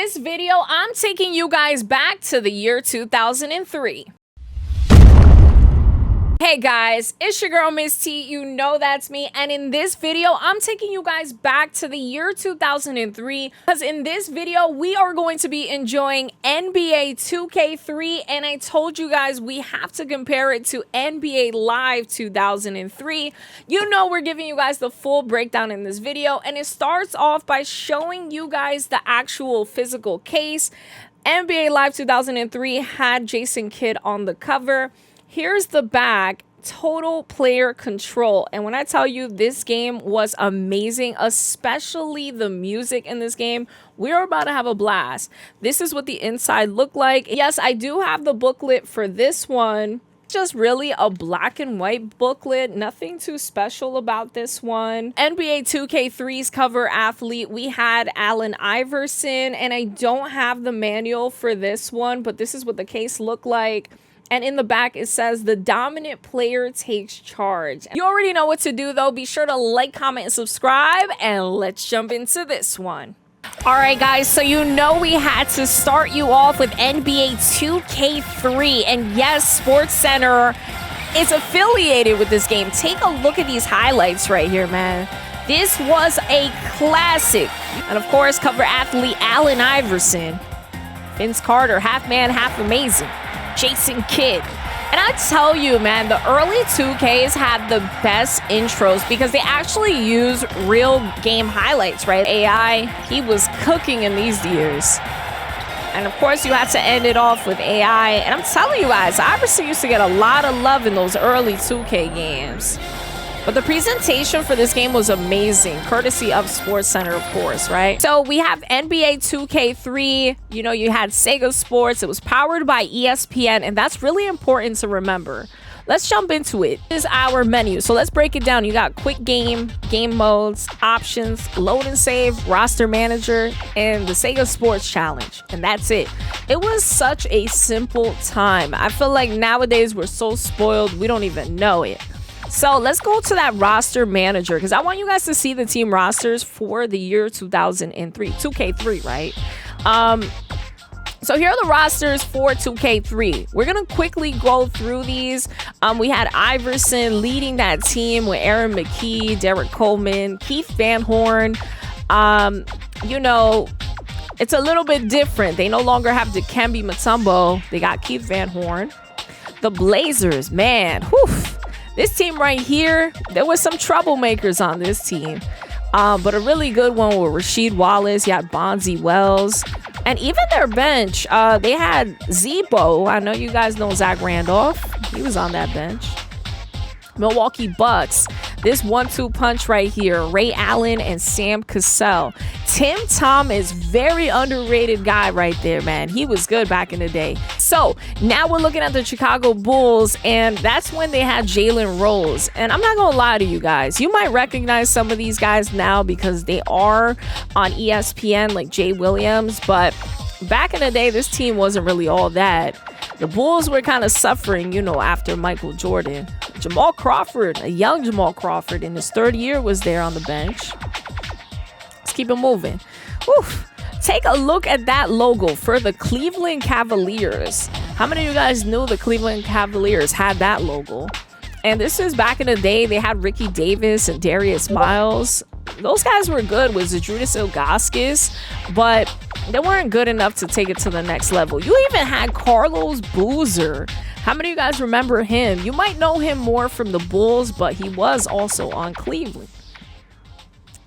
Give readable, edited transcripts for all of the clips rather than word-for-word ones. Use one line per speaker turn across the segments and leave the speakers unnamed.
this video, I'm taking you guys back to the year 2003. Hey guys, it's your girl Miss T, you know that's me, and in this video, I'm taking you guys back to the year 2003, because in this video, we are going to be enjoying NBA 2K3, and I told you guys we have to compare it to NBA Live 2003. You know we're giving you guys the full breakdown in this video, and it starts off by showing you guys the actual physical case. NBA Live 2003 had Jason Kidd on the cover. Here's the back, total player control. And when I tell you this game was amazing, especially the music in this game, we're about to have a blast. This is what the inside looked like. Yes, I do have the booklet for this one. Just really a black and white booklet, nothing too special about this one. NBA 2K3's cover athlete, we had Allen Iverson, and I don't have the manual for this one, but this is what the case looked like. And in the back, it says the dominant player takes charge. You already know what to do, though. Be sure to like, comment, and subscribe. And let's jump into this one. All right, guys. So you know we had to start you off with NBA 2K3. And yes, SportsCenter is affiliated with this game. Take a look at these highlights right here, man. This was a classic. And of course, cover athlete Allen Iverson. Vince Carter, half man, half amazing. Jason Kidd. And I tell you, man, the early 2Ks had the best intros because they actually use real game highlights, right? AI, he was cooking in these years. And of course, you had to end it off with AI. And I'm telling you guys, Iverson used to get a lot of love in those early 2K games. But the presentation for this game was amazing, courtesy of SportsCenter, of course, right? So we have NBA 2K3. You know, you had Sega Sports. It was powered by ESPN, and that's really important to remember. Let's jump into it. This is our menu. So let's break it down. You got quick game, game modes, options, load and save, roster manager, and the Sega Sports Challenge. And that's it. It was such a simple time. I feel like nowadays we're so spoiled, we don't even know it. So let's go to that roster manager because I want you guys to see the team rosters for the year 2003, 2K3, right? So here are the rosters for 2K3. We're going to quickly go through these. We had Iverson leading that team with Aaron McKee, Derek Coleman, Keith Van Horn. You know, it's a little bit different. They no longer have Dikembe Mutombo. They got Keith Van Horn. The Blazers, man, whew. This team right here, there was some troublemakers on this team. But a really good one with Rasheed Wallace. You had Bonzi Wells. And even their bench, they had Zebo. I know you guys know Zach Randolph. He was on that bench. Milwaukee Bucks. This 1-2 punch right here. Ray Allen and Sam Cassell. Tim Thomas, very underrated guy right there, man. He was good back in the day. So now we're looking at the Chicago Bulls, and that's when they had Jalen Rose. And I'm not going to lie to you guys. You might recognize some of these guys now because they are on ESPN, like Jay Williams. But back in the day, this team wasn't really all that. The Bulls were kind of suffering, you know, after Michael Jordan. Jamal Crawford, a young Jamal Crawford in his third year, was there on the bench. Let's keep it moving. Oof. Take a look at that logo for the Cleveland Cavaliers. How many of you guys knew the Cleveland Cavaliers had that logo? And this is back in the day. They had Ricky Davis and Darius Miles. Those guys were good with Zydrunas Ilgauskas, but they weren't good enough to take it to the next level. You even had Carlos Boozer. How many of you guys remember him? You might know him more from the Bulls, but he was also on Cleveland.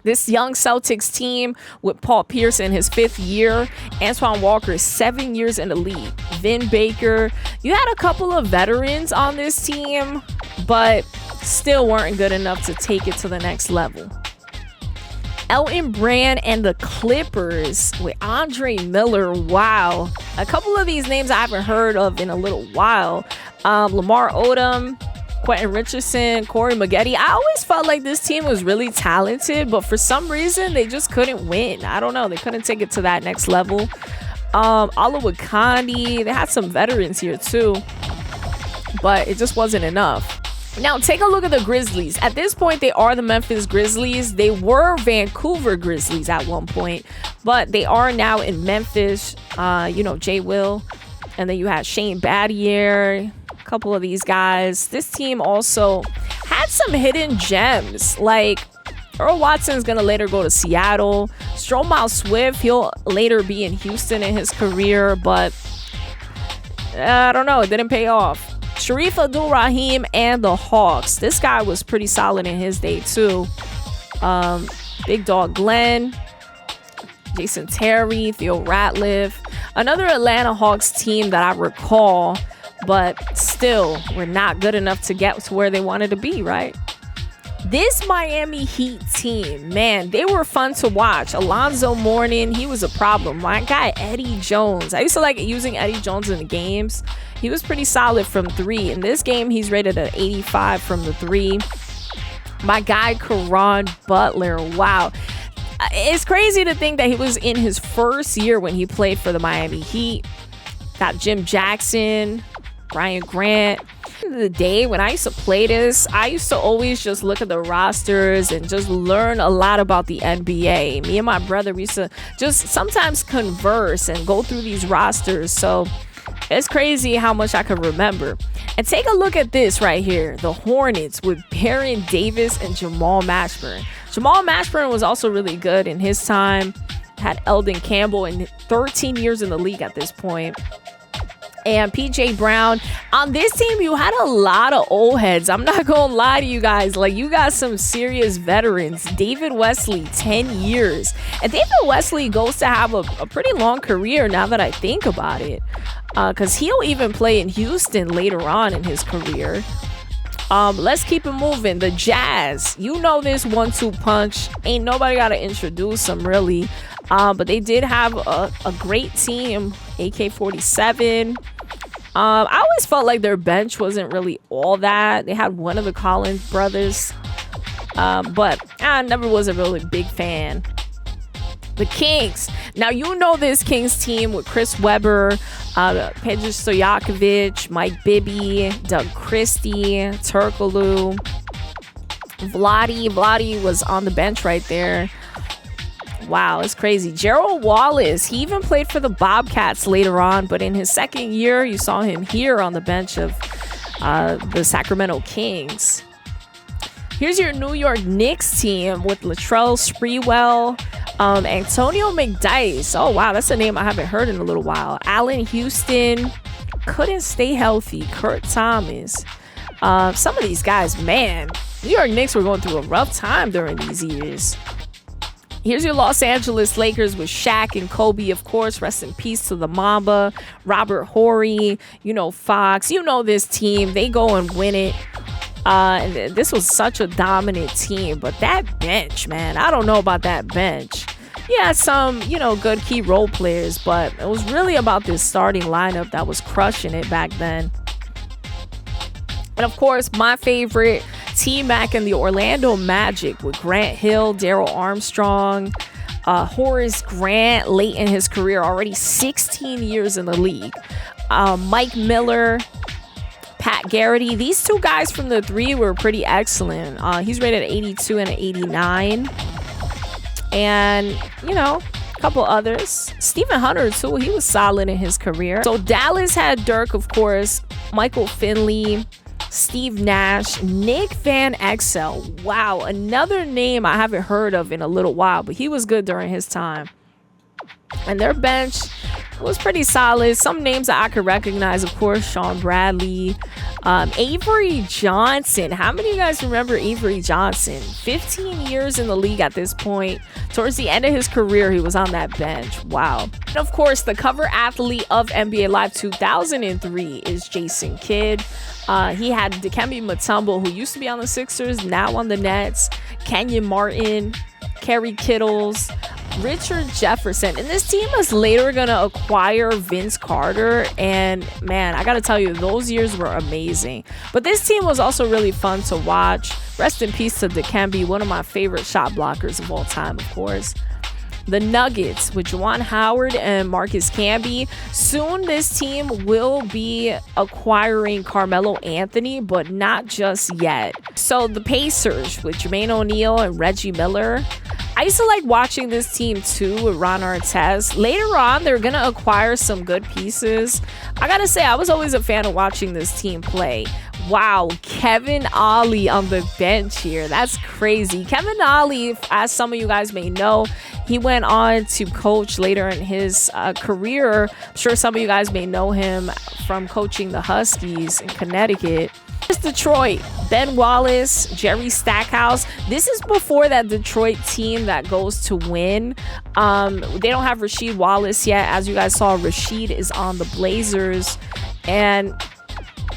This young Celtics team with Paul Pierce in his 5th year, Antoine Walker 7 years in the league, Vin Baker. You had a couple of veterans on this team, but still weren't good enough to take it to the next level. Elton Brand and the Clippers with Andre Miller. Wow. A couple of these names I haven't heard of in a little while. Lamar Odom, Quentin Richardson, Corey Maggette. I always felt like this team was really talented, but for some reason, they just couldn't win. I don't know. They couldn't take it to that next level. Oliver Condi. They had some veterans here, too, but it just wasn't enough. Now, take a look at the Grizzlies. At this point, they are the Memphis Grizzlies. They were Vancouver Grizzlies at one point, but they are now in Memphis. You know, Jay Will. And then you had Shane Battier, a couple of these guys. This team also had some hidden gems. Like, Earl Watson's going to later go to Seattle. Stromile Swift, he'll later be in Houston in his career, but I don't know. It didn't pay off. Sharif Abdul-Rahim and the Hawks. This guy was pretty solid in his day, too. Big Dog Glenn, Jason Terry, Theo Ratliff. Another Atlanta Hawks team that I recall, but still were not good enough to get to where they wanted to be, right? This Miami Heat team, man, they were fun to watch. Alonzo Mourning, he was a problem. My guy, Eddie Jones. I used to like using Eddie Jones in the games. He was pretty solid from 3. In this game, he's rated at 85 from the 3. My guy, Caron Butler. Wow. It's crazy to think that he was in his first year when he played for the Miami Heat. Got Jim Jackson, Brian Grant. The day when I used to play this, I used to always just look at the rosters and just learn a lot about the NBA. Me and my brother, we used to just sometimes converse and go through these rosters. So it's crazy how much I could remember. And take a look at this right here. The Hornets with Baron Davis and Jamal Mashburn. Jamal Mashburn was also really good in his time. Had Eldon Campbell in 13 years in the league at this point. And PJ Brown. On this team, you had a lot of old heads. I'm not gonna lie to you guys. Like, you got some serious veterans. David Wesley, 10 years. And David Wesley goes to have a pretty long career now that I think about it. Because he'll even play in Houston later on in his career. Let's keep it moving. The Jazz. You know this 1-2 punch. Ain't nobody got to introduce them, really. But they did have a great team. AK-47. I always felt like their bench wasn't really all that. They had one of the Collins brothers. But I never was a really big fan. The Kings. Now, you know this Kings team with Chris Webber, Pedro Stojakovic, Mike Bibby, Doug Christie, Turkoglu. Vladi was on the bench right there. Wow, it's crazy. Gerald Wallace, he even played for the Bobcats later on, but in his second year, you saw him here on the bench of the Sacramento Kings. Here's your New York Knicks team with Latrell Sprewell, Antonio McDyess. Oh, wow, that's a name I haven't heard in a little while. Allen Houston, couldn't stay healthy. Kurt Thomas. Some of these guys, man, New York Knicks were going through a rough time during these years. Here's your Los Angeles Lakers with Shaq and Kobe, of course. Rest in peace to the Mamba. Robert Horry, you know, Fox. You know this team. They go and win it. And this was such a dominant team. But that bench, man, I don't know about that bench. Yeah, some, you know, good key role players. But it was really about this starting lineup that was crushing it back then. And, of course, my favorite, T-Mac and the Orlando Magic with Grant Hill, Darryl Armstrong, Horace Grant late in his career, already 16 years in the league. Mike Miller, Pat Garrity. These two guys from the 3 were pretty excellent. He's rated at 82 and 89. And, you know, a couple others. Stephen Hunter, too. He was solid in his career. So Dallas had Dirk, of course, Michael Finley, Steve Nash, Nick Van Exel. Wow, another name I haven't heard of in a little while, but he was good during his time. And their bench was pretty solid. Some names that I could recognize, of course, Sean Bradley, Avery Johnson. How many of you guys remember Avery Johnson? 15 years in the league at this point. Towards the end of his career, he was on that bench. Wow. And of course, the cover athlete of NBA Live 2003 is Jason Kidd. He had Dikembe Mutombo, who used to be on the Sixers, now on the Nets. Kenyon Martin, Kerry Kittles, Richard Jefferson. And this team is later going to acquire Vince Carter. And man, I got to tell you, those years were amazing. But this team was also really fun to watch. Rest in peace to Dikembe, one of my favorite shot blockers of all time, of course. The Nuggets with Juwan Howard and Marcus Camby. Soon this team will be acquiring Carmelo Anthony, but not just yet. So the Pacers with Jermaine O'Neal and Reggie Miller. I used to like watching this team too with Ron Artest. Later on, they're going to acquire some good pieces. I got to say, I was always a fan of watching this team play. Wow, Kevin Ollie on the bench here. That's crazy. Kevin Ollie, as some of you guys may know, he went on to coach later in his career. I'm sure some of you guys may know him from coaching the Huskies in Connecticut. It's Detroit. Ben Wallace, Jerry Stackhouse. This is before that Detroit team that goes to win. They don't have Rasheed Wallace yet. As you guys saw, Rasheed is on the Blazers. And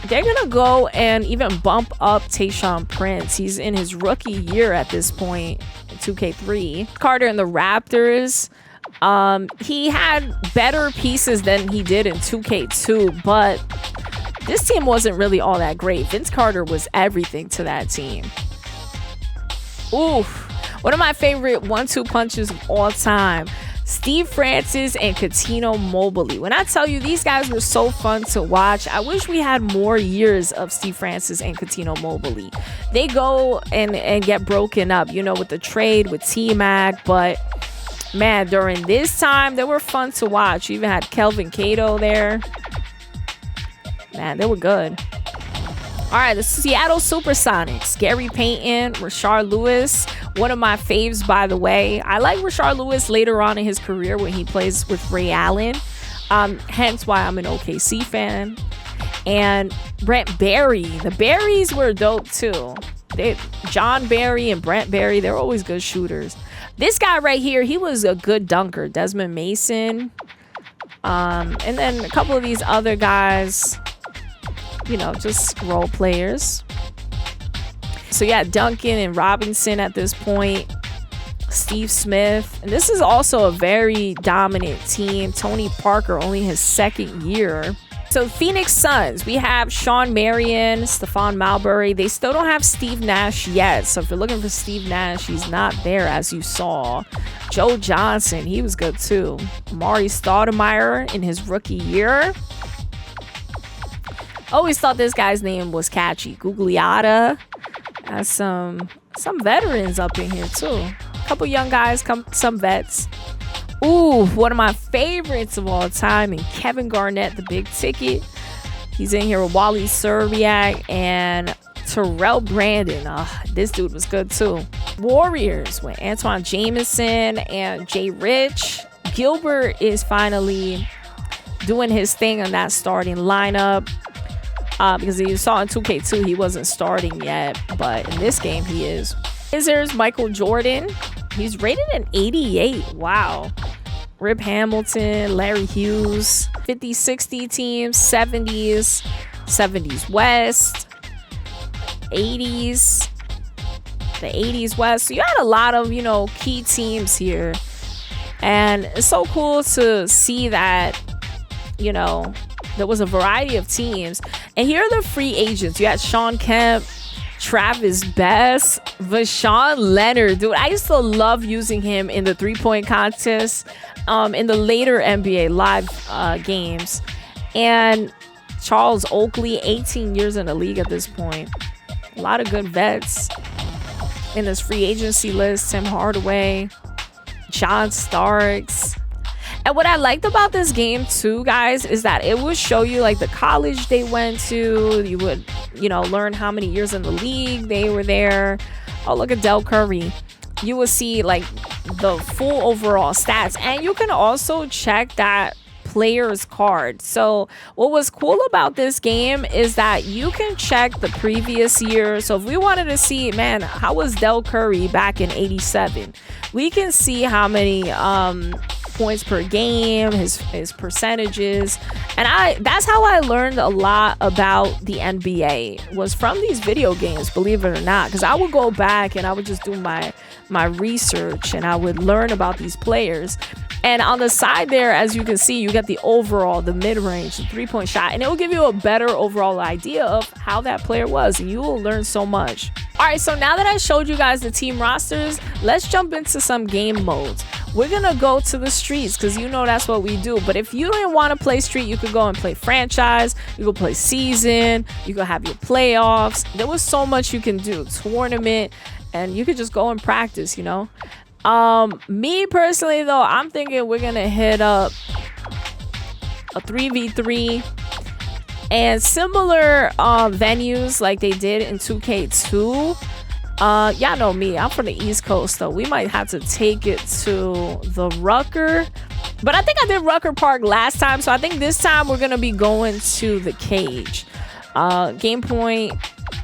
they're going to go and even bump up Tayshaun Prince. He's in his rookie year at this point in 2K3. Carter and the Raptors. He had better pieces than he did in 2K2, but this team wasn't really all that great. Vince Carter was everything to that team. Oof. One of my favorite 1-2 punches of all time. Steve Francis and Cuttino Mobley. When I tell you these guys were so fun to watch, I wish we had more years of Steve Francis and Cuttino Mobley. They go and get broken up, you know, with the trade with T-Mac, but man, during this time, they were fun to watch. You even had Kelvin Cato there. Man, they were good. All right, the Seattle Supersonics. Gary Payton, Rashard Lewis. One of my faves, by the way. I like Rashard Lewis later on in his career when he plays with Ray Allen. Hence why I'm an OKC fan. And Brent Barry. The Barrys were dope too. John Barry and Brent Barry, they're always good shooters. This guy right here, he was a good dunker. Desmond Mason. And then a couple of these other guys, you know, just role players. So yeah, Duncan and Robinson at this point. Steve Smith. And this is also a very dominant team. Tony Parker, only his second year. So Phoenix Suns, we have Sean Marion, Stephon Marbury. They still don't have Steve Nash yet. So if you're looking for Steve Nash, he's not there, as you saw. Joe Johnson, he was good too. Amari Stoudemire in his rookie year. Always thought this guy's name was catchy. Gugliotta. Has some veterans up in here too. A couple young guys, some vets. Ooh, one of my favorites of all time, and Kevin Garnett, the big ticket. He's in here with Wally Serbiak and Terrell Brandon. This dude was good too. Warriors with Antoine Jameson and Jay Rich. Gilbert is finally doing his thing on that starting lineup. Because you saw in 2K2 he wasn't starting yet, but in this game he is. Wizards, Michael Jordan. He's rated an 88. Wow. Rip Hamilton, Larry Hughes. 50-60 teams, 70s West, 80s, the 80s West. So you had a lot of, you know, key teams here. And it's so cool to see that, you know, there was a variety of teams. And here are the free agents. You had Sean Kemp, Travis Best, Vashawn Leonard. Dude, I used to love using him in the three-point contest in the later NBA Live games. And Charles Oakley, 18 years in the league at this point. A lot of good vets in this free agency list. Tim Hardaway, John Starks. And what I liked about this game too, guys, is that it would show you like the college they went to. You would, you know, learn how many years in the league they were there. Oh, look at Del Curry. You will see like the full overall stats. And you can also check that player's card. So what was cool about this game is that you can check the previous year. So if we wanted to see, man, how was Del Curry back in 87? We can see how many points per game, his percentages. And that's how I learned a lot about the NBA, was from these video games, believe it or not, because I would go back and I would just do my research and I would learn about these players. And on the side there, as you can see, you get the overall, the mid-range, the three-point shot, and it will give you a better overall idea of how that player was, and you will learn so much. All right, so now that I showed you guys the team rosters, let's jump into some game modes. We're gonna go to the streets because you know that's what we do. But if you didn't want to play street, you could go and play franchise. You could play season. You could have your playoffs. There was so much you can do. Tournament, and you could just go and practice, you know. Me personally though, I'm thinking we're gonna hit up a 3v3 and similar venues like they did in 2K2. Y'all know me, I'm from the East Coast, though. We might have to take it to the Rucker, but I think I did Rucker Park last time, so I think this time we're gonna be going to the Cage. Game point,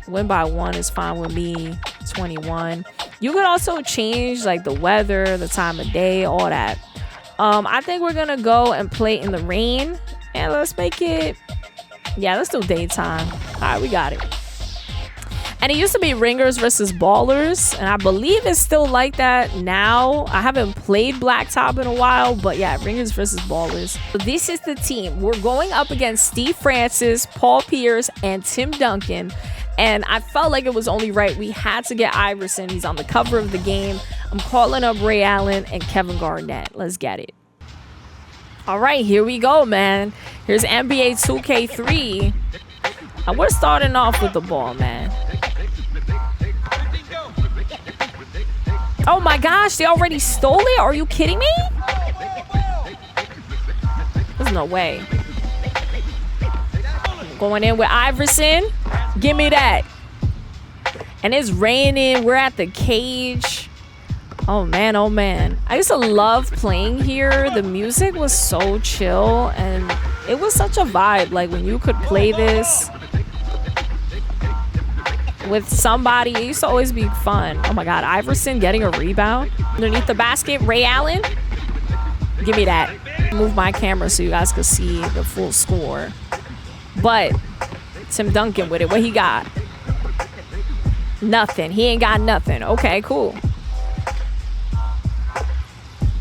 win by 1 is fine with me. 21. You could also change like the weather, the time of day, all that. I think we're gonna go and play in the rain, and let's make it, yeah, let's do daytime. All right, we got it. And it used to be ringers versus ballers, and I believe it's still like that now. I haven't played blacktop in a while, but yeah, ringers versus ballers. So this is the team. We're going up against Steve Francis, Paul Pierce, and Tim Duncan. And I felt like it was only right. We had to get Iverson. He's on the cover of the game. I'm calling up Ray Allen and Kevin Garnett. Let's get it. All right, here we go, man. Here's NBA 2K3. And we're starting off with the ball, man. Oh my gosh, they already stole it? Are you kidding me? There's no way. Going in with Iverson. Give me that. And it's raining. We're at the Cage. Oh man, oh man. I used to love playing here. The music was so chill and it was such a vibe. Like when you could play this with somebody, it used to always be fun. Oh my god, Iverson getting a rebound underneath the basket. Ray Allen, give me that. Move my camera so you guys could see the full score. But Tim Duncan with it. What he got? Nothing. He ain't got nothing. Okay, cool.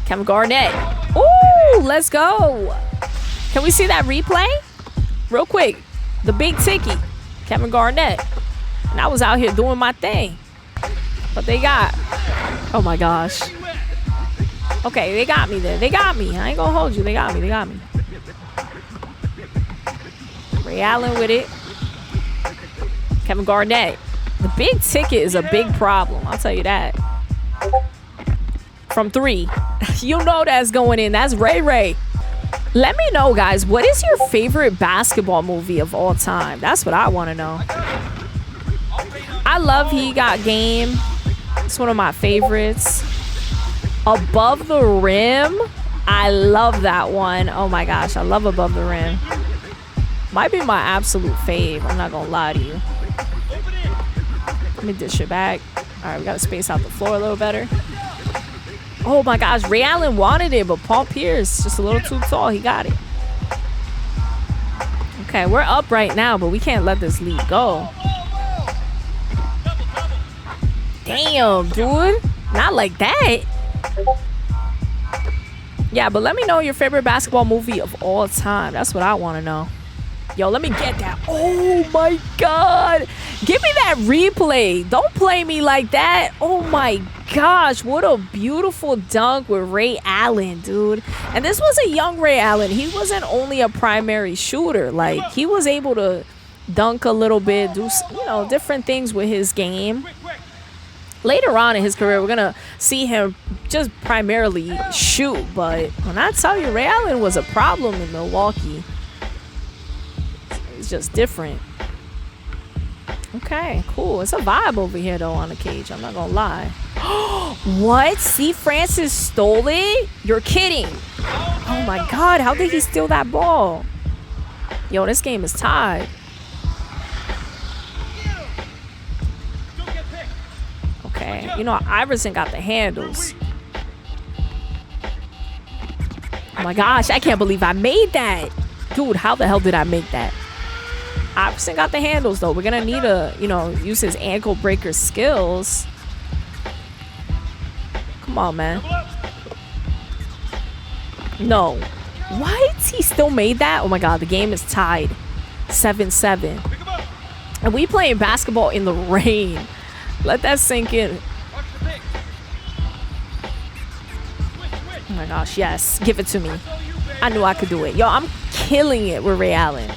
Kevin Garnett. Ooh, let's go. Can we see that replay real quick? The big ticky, Kevin Garnett. And I was out here doing my thing, but they got, oh my gosh. Okay, they got me there. They got me. I ain't gonna hold you. They got me. They got me. Ray Allen with it. Kevin Garnett. The big ticket is a big problem. I'll tell you that. From 3. You know that's going in. That's Ray Ray. Let me know, guys. What is your favorite basketball movie of all time? That's what I want to know. I love He Got Game. It's one of my favorites. Above the Rim. I love that one. Oh my gosh, I love Above the Rim. Might be my absolute fave. I'm not gonna lie to you. Let me dish it back. All right, we gotta space out the floor a little better. Oh my gosh, Ray Allen wanted it, but Paul Pierce just a little too tall. He got it. Okay, we're up right now, but we can't let this lead go. Damn, dude. Not like that. Yeah, but let me know your favorite basketball movie of all time. That's what I want to know. Yo, let me get that. Oh my god. Give me that replay. Don't play me like that. Oh my gosh, what a beautiful dunk with Ray Allen, dude. And this was a young Ray Allen. He wasn't only a primary shooter. Like, he was able to dunk a little bit, do, you know, different things with his game. Later on in his career, we're gonna see him just primarily shoot. But when I tell you, Ray Allen was a problem in Milwaukee. It's just different. Okay, cool. It's a vibe over here, though, on the Cage. I'm not gonna lie. What? Steve Francis stole it? You're kidding. Oh my god, how did he steal that ball? Yo, this game is tied. Okay, you know, Iverson got the handles. Oh my gosh, I can't believe I made that. Dude, how the hell did I make that? Iverson got the handles, though. We're gonna need to, you know, use his ankle breaker skills. Come on, man. No. What? He still made that? Oh my god, the game is tied. 7-7. And we playing basketball in the rain. Let that sink in. Oh my gosh, yes. Give it to me. I knew I could do it. Yo, I'm killing it with Ray Allen.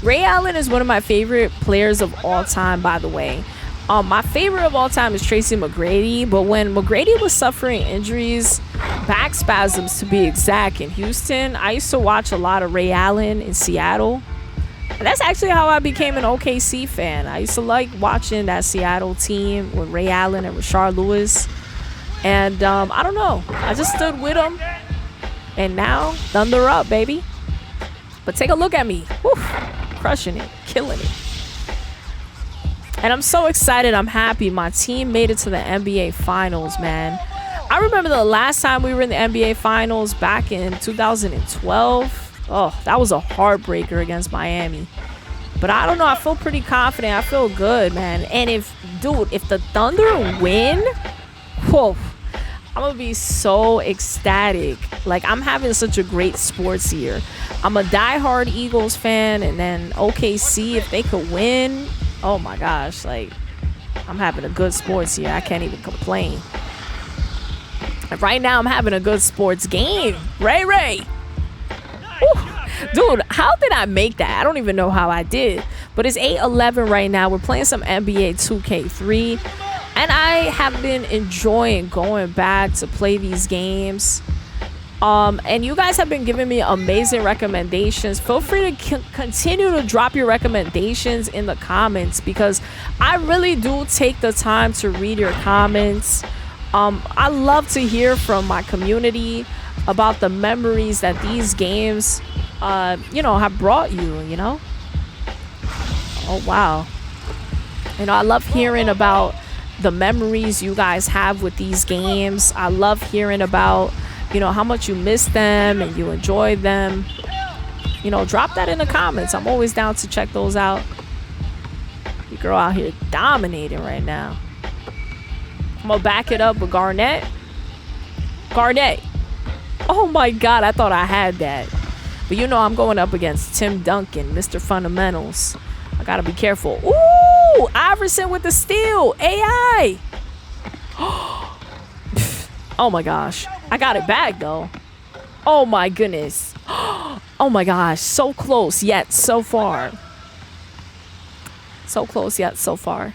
Ray Allen is one of my favorite players of all time, by the way. My favorite of all time is Tracy McGrady, but when McGrady was suffering injuries, back spasms to be exact, in Houston, I used to watch a lot of Ray Allen in Seattle. And that's actually how I became an OKC fan. I used to like watching that Seattle team with Ray Allen and Rashard Lewis. And I don't know. I just stood with them. And now, thunder up, baby. But take a look at me. Woo, crushing it, killing it. And I'm so excited. I'm happy. My team made it to the NBA Finals, man. I remember the last time we were in the NBA Finals back in 2012. Oh, that was a heartbreaker against Miami. But I don't know. I feel pretty confident. I feel good, man. And if the Thunder win, whoa, I'm going to be so ecstatic. Like, I'm having such a great sports year. I'm a diehard Eagles fan. And then OKC, if they could win, oh my gosh, like, I'm having a good sports year. I can't even complain. And right now, I'm having a good sports game. Ray. Woo. Dude, how did I make that? I don't even know how I did. But it's 8-11 right now. We're playing some NBA 2K3. And I have been enjoying going back to play these games. And you guys have been giving me amazing recommendations. Feel free to continue to drop your recommendations in the comments, because I really do take the time to read your comments. I love to hear from my community about the memories that these games, have brought you, you know? Oh, wow. I love hearing about the memories you guys have with these games. I love hearing about, how much you miss them and you enjoy them. Drop that in the comments. I'm always down to check those out. Your girl out here dominating right now. I'm gonna back it up with Garnett. Oh my God, I thought I had that. But I'm going up against Tim Duncan, Mr. Fundamentals. I gotta be careful. Ooh, Iverson with the steal. AI. Oh my gosh. I got it back though. Oh my goodness. Oh my gosh. So close yet so far. So close yet so far.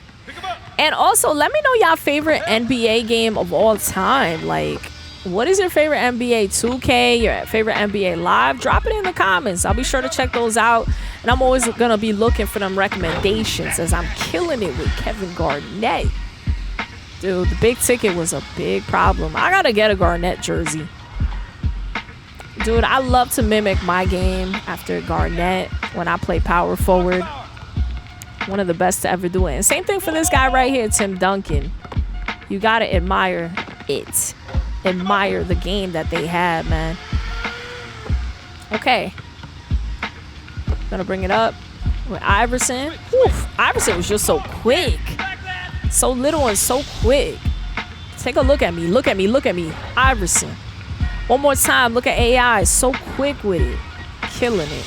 And also, let me know y'all favorite NBA game of all time. Like, what is your favorite NBA 2K? Your favorite NBA Live? Drop it in the comments. I'll be sure to check those out. And I'm always going to be looking for them recommendations, as I'm killing it with Kevin Garnett. Dude, the big ticket was a big problem. I got to get a Garnett jersey. Dude, I love to mimic my game after Garnett when I play power forward. One of the best to ever do it. And same thing for this guy right here, Tim Duncan. You got to admire it. Admire the game that they had, man. Okay. Gonna bring it up with Iverson. Oof, Iverson was just so quick. So little and so quick. Take a look at me. Look at me. Iverson. One more time. Look at AI. So quick with it. Killing it.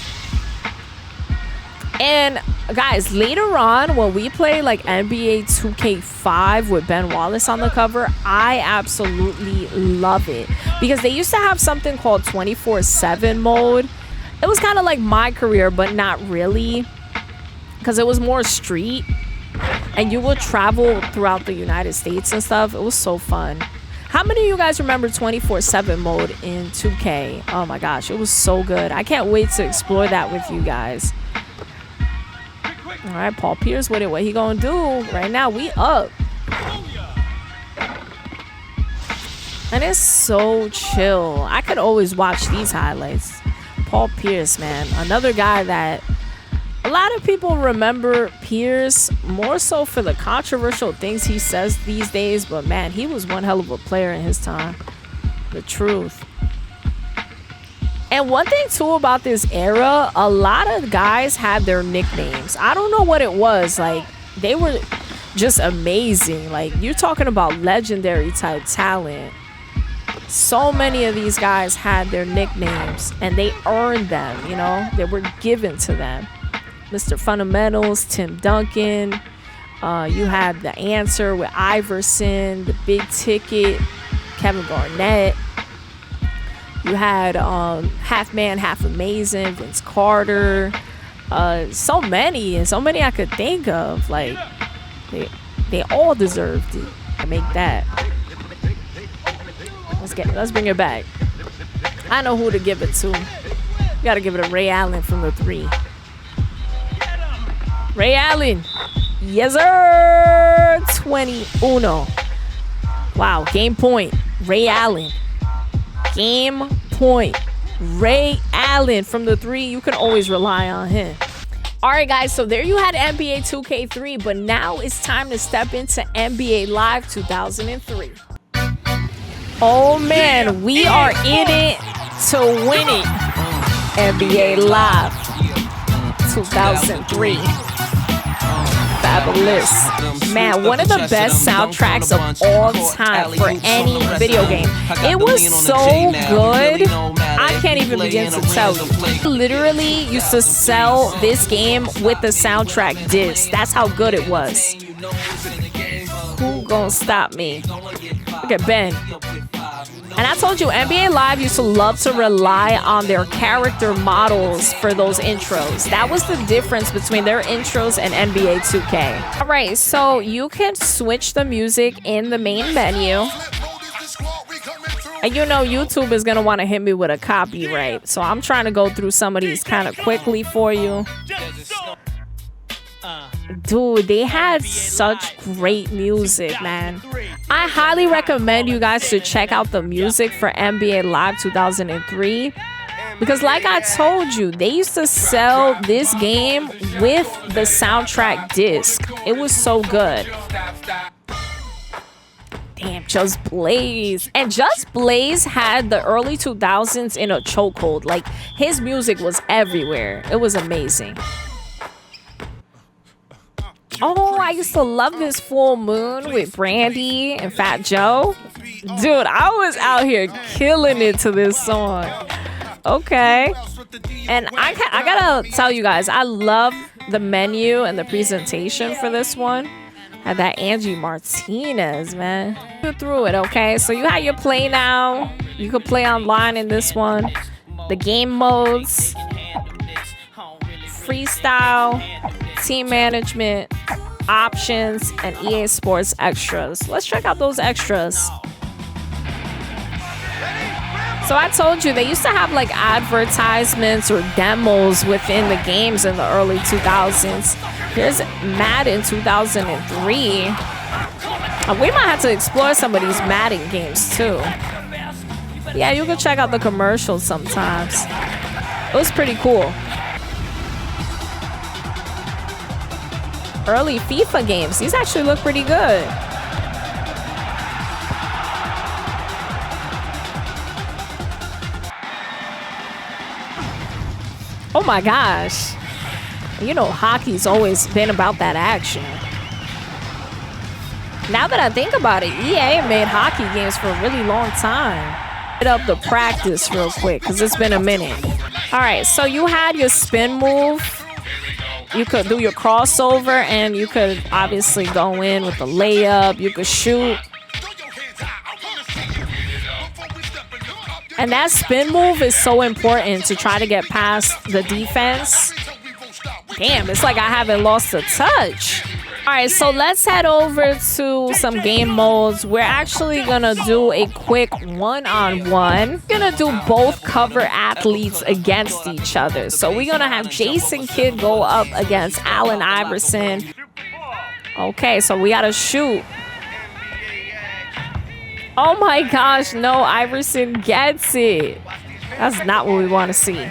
And guys, later on when we play like NBA 2K5 with Ben Wallace on the cover, I absolutely love it, because they used to have something called 24/7 mode. It was kind of like my career, but not really, because it was more street and you would travel throughout the United States and stuff. It was so fun. How many of you guys remember 24/7 mode in 2K? Oh my gosh, it was so good. I can't wait to explore that with you guys. All right, Paul Pierce with it. What he gonna do? Right now, we up. And it's so chill. I could always watch these highlights. Paul Pierce, man. Another guy that a lot of people remember Pierce more so for the controversial things he says these days. But, man, he was one hell of a player in his time. The truth. And one thing, too, about this era, a lot of guys had their nicknames. I don't know what it was. Like, they were just amazing. Like, you're talking about legendary type talent. So many of these guys had their nicknames, and they earned them, They were given to them. Mr. Fundamentals, Tim Duncan, You had The Answer with Iverson, The Big Ticket, Kevin Garnett. You had Half Man, Half Amazing, Vince Carter. So many I could think of. Like they all deserved it to make that. Let's bring it back. I know who to give it to. You gotta give it to Ray Allen from the 3. Ray Allen. Yes, sir. 21. Wow. Game point. Ray Allen. Game point. Ray Allen from the 3. You can always rely on him. All right, guys. So there you had NBA 2K3. But now it's time to step into NBA Live 2003. Oh, man. We are in it to win it. NBA Live 2003. Fabulous. Man, one of the best soundtracks of all time for any video game. It was so good, I can't even begin to tell you. Literally used to sell this game with the soundtrack disc. That's how good it was. Who gonna stop me? Look at Ben. And I told you, NBA Live used to love to rely on their character models for those intros. That was the difference between their intros and NBA 2K. All right, so you can switch the music in the main menu. And you know YouTube is going to want to hit me with a copyright. So I'm trying to go through some of these kind of quickly for you. Dude, they had such great music, man. I highly recommend you guys to check out the music for NBA Live 2003. Because like I told you, they used to sell this game with the soundtrack disc. It was so good. Damn, Just Blaze. And Just Blaze had the early 2000s in a chokehold. Like, his music was everywhere. It was amazing. Oh, I used to love this Full Moon with Brandy and Fat Joe. Dude, I was out here killing it to this song. Okay. And I gotta tell you guys, I love the menu and the presentation for this one. Had that Angie Martinez, man. Through it, okay? So you had your play now. You could play online in this one. The game modes. Freestyle. Team management. Options. And EA Sports extras. Let's check out those extras. So I told you, they used to have like advertisements or demos within the games in the early 2000s. Here's Madden 2003. We might have to explore some of these Madden games too. Yeah, you can check out the commercials sometimes. It was pretty cool. Early FIFA games. These actually look pretty good. Oh my gosh. You know, hockey's always been about that action. Now that I think about it, EA made hockey games for a really long time. Get up the practice real quick, because it's been a minute. All right, so you had your spin move. You could do your crossover, and you could obviously go in with the layup. You could shoot. And that spin move is so important to try to get past the defense. Damn, it's like I haven't lost a touch. All right, so let's head over to some game modes. We're actually gonna do a quick one-on-one. We're gonna do both cover athletes against each other. So we're gonna have Jason Kidd go up against Allen Iverson. Okay, so we gotta shoot. Oh my gosh, no, Iverson gets it. That's not what we want to see.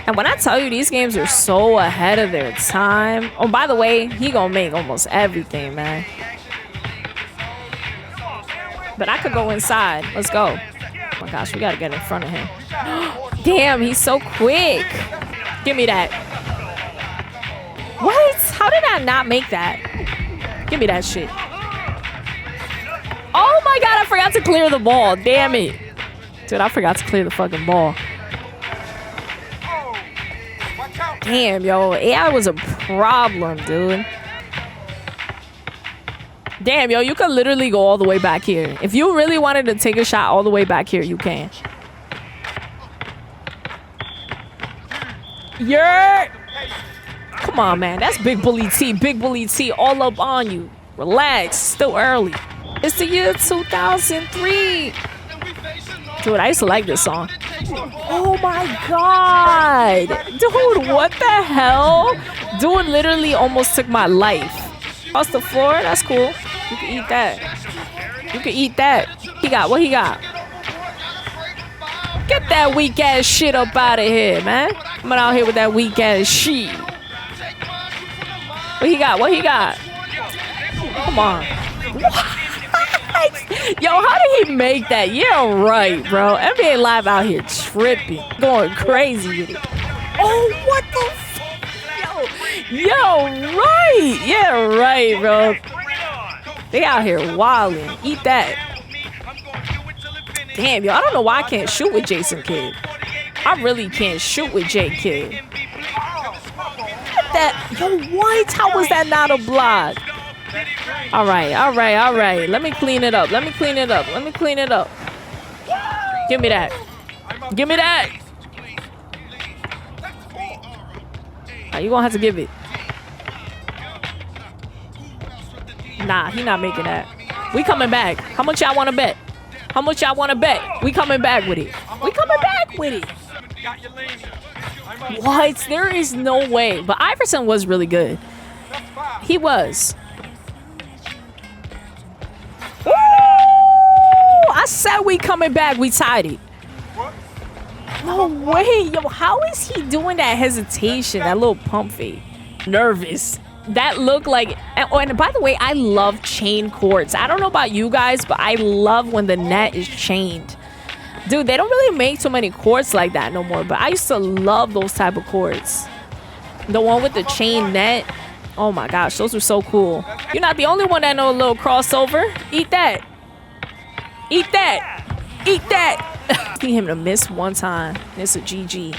And when I tell you, these games are so ahead of their time. Oh, by the way, he gonna make almost everything, man. But I could go inside. Let's go. Oh my gosh, we gotta get in front of him. Damn, he's so quick. Give me that. What? How did I not make that? Give me that shit. Oh my god, I forgot to clear the ball. Damn it. Dude, I forgot to clear the fucking ball. Damn, yo. AI was a problem, dude. Damn, yo, you could literally go all the way back here. If you really wanted to take a shot all the way back here, you can. Come on, man. That's Big Bully T. Big Bully T all up on you. Relax. Still early. It's the year 2003. Dude, I used to like this song. Oh my god. Dude, what the hell? Dude literally almost took my life. Across the floor? That's cool. You can eat that. You can eat that. What he got? Get that weak ass shit up out of here, man. Coming out here with that weak ass shit. What he got? Come on. What? Yo, how did he make that? Yeah, right, bro. NBA Live out here tripping. Going crazy with it. Oh, what the f? Yo, right. Yeah, right, bro. They out here wilding. Eat that. Damn, yo, I don't know why I can't shoot with Jason Kidd. I really can't shoot with J Kidd. That, yo, what? How was that not a block? All right. Let me clean it up. Give me that. You gonna have to give it. Nah, he not making that. We coming back. How much y'all wanna bet? We coming back with it. What? There is no way. But Iverson was really good. He was. Ooh! I said we coming back. We tied it. No way. Yo, how is he doing that hesitation? That little pump fake. Nervous. That looked like... And by the way, I love chain courts. I don't know about you guys, but I love when the net is chained. Dude, they don't really make too many courts like that no more, but I used to love those type of courts. The one with the chain net. Oh my gosh, those are so cool. You're not the only one that know a little crossover. Eat that. Need him to miss one time. It's a GG.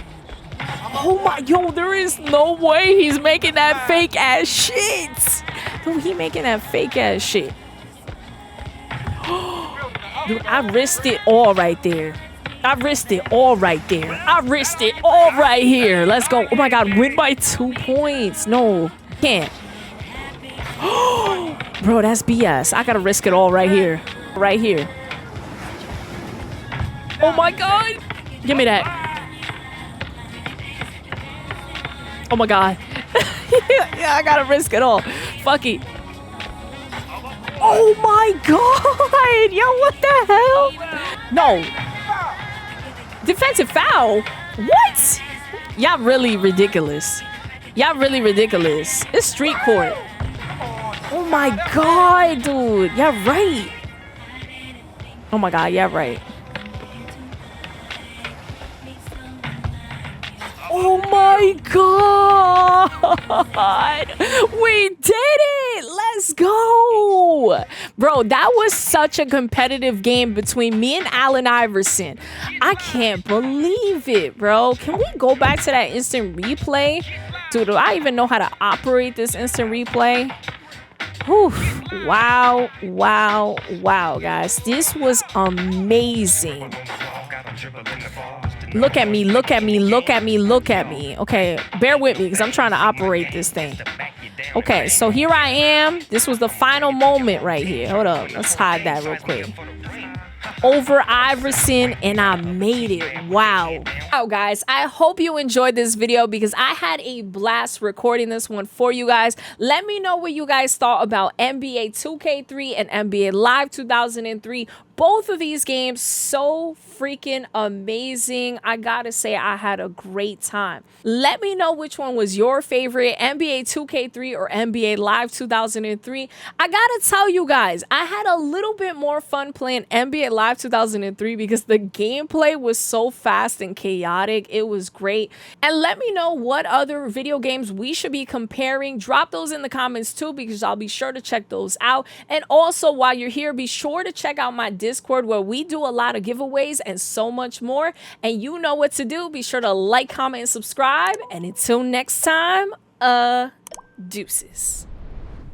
Oh my, yo, there is no way he's making that fake ass shit. Dude, he making that fake ass shit. Dude, I risked it all right there. I risked it all right here. Let's go. Oh my god, win by 2 points. No, can't. Bro, that's BS. I gotta risk it all right here. Oh my god. Give me that. Oh my god. Yeah, I gotta risk it all. Fuck it. Oh my god. Yo, what the hell? No. Defensive foul? What? Y'all really ridiculous. It's street court. Oh my god, dude. Y'all right. Oh my god, yeah, right. Oh my god! We did it! Let's go! Bro, that was such a competitive game between me and Allen Iverson. I can't believe it, bro. Can we go back to that instant replay? Dude, do I even know how to operate this instant replay? Whew. Wow, guys. This was amazing. Look at me. Okay, bear with me because I'm trying to operate this thing. Okay, so here I am. This was the final moment right here. Hold up. Let's hide that real quick. Over Iverson, and I made it. Wow. Wow, guys, I hope you enjoyed this video because I had a blast recording this one for you guys. Let me know what you guys thought about NBA 2K3 and NBA Live 2003. Both of these games so freaking amazing. I gotta say, I had a great time. Let me know which one was your favorite, NBA 2K3 or NBA Live 2003. I gotta tell you guys, I had a little bit more fun playing NBA Live 2003 because the gameplay was so fast and chaotic. It was great. And let me know what other video games we should be comparing. Drop those in the comments too because I'll be sure to check those out. And also, while you're here, be sure to check out my Discord where we do a lot of giveaways and so much more. And you know what to do. Be sure to like, comment, and subscribe. And until next time, deuces.